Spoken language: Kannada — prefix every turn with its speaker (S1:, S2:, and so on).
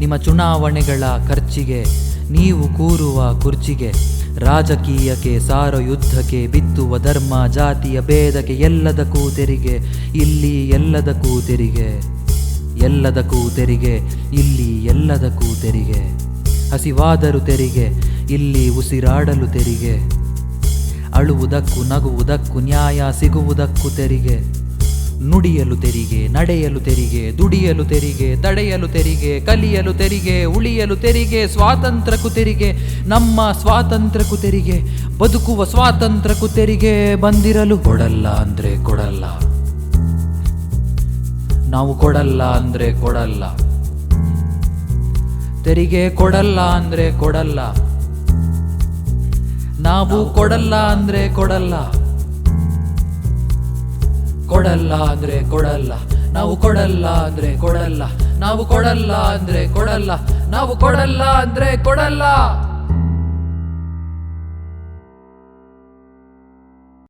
S1: ನಿಮ್ಮ ಚುನಾವಣೆಗಳ ಖರ್ಚಿಗೆ, ನೀವು ಕೂರುವ ಕುರ್ಚಿಗೆ, ರಾಜಕೀಯಕ್ಕೆ, ಸಾರೋ ಯುದ್ಧಕ್ಕೆ, ಬಿತ್ತುವ ಧರ್ಮ ಜಾತಿಯ ಭೇದಕ್ಕೆ, ಎಲ್ಲದಕ್ಕೂ ತೆರಿಗೆ ಇಲ್ಲಿ, ಎಲ್ಲದಕ್ಕೂ ತೆರಿಗೆ, ಎಲ್ಲದಕ್ಕೂ ತೆರಿಗೆ ಇಲ್ಲಿ, ಎಲ್ಲದಕ್ಕೂ ತೆರಿಗೆ. ಹಸಿವಾದರೂ ತೆರಿಗೆ ಇಲ್ಲಿ, ಉಸಿರಾಡಲು ತೆರಿಗೆ, ಅಳುವುದಕ್ಕೂ ನಗುವುದಕ್ಕೂ ನ್ಯಾಯ ಸಿಗುವುದಕ್ಕೂ ತೆರಿಗೆ, ನುಡಿಯಲು ತೆರಿಗೆ, ನಡೆಯಲು ತೆರಿಗೆ, ದುಡಿಯಲು ತೆರಿಗೆ, ತಡೆಯಲು ತೆರಿಗೆ, ಕಲಿಯಲು ತೆರಿಗೆ, ಉಳಿಯಲು ತೆರಿಗೆ, ಸ್ವಾತಂತ್ರ್ಯಕ್ಕೂ ತೆರಿಗೆ, ನಮ್ಮ ಸ್ವಾತಂತ್ರ್ಯಕ್ಕೂ ತೆರಿಗೆ, ಬದುಕುವ ಸ್ವಾತಂತ್ರ್ಯಕ್ಕೂ ತೆರಿಗೆ. ಬಂದಿರಲು ಕೊಡಲ್ಲ ಅಂದ್ರೆ ಕೊಡಲ್ಲ, ನಾವು ಕೊಡಲ್ಲ ಅಂದ್ರೆ ಕೊಡಲ್ಲ, ತೆರಿಗೆ ಕೊಡಲ್ಲ ಅಂದ್ರೆ ಕೊಡಲ್ಲ, ನಾವು ಕೊಡಲ್ಲ ಅಂದ್ರೆ ಕೊಡಲ್ಲ, ಕೊಡಲ್ಲ ಅಂದ್ರೆ ಕೊಡಲ್ಲ, ನಾವು ಕೊಡಲ್ಲ ಅಂದ್ರೆ ಕೊಡಲ್ಲ, ನಾವು ಕೊಡಲ್ಲ ಅಂದ್ರೆ ಕೊಡಲ್ಲ, ನಾವು ಕೊಡಲ್ಲ ಅಂದ್ರೆ ಕೊಡಲ್ಲ.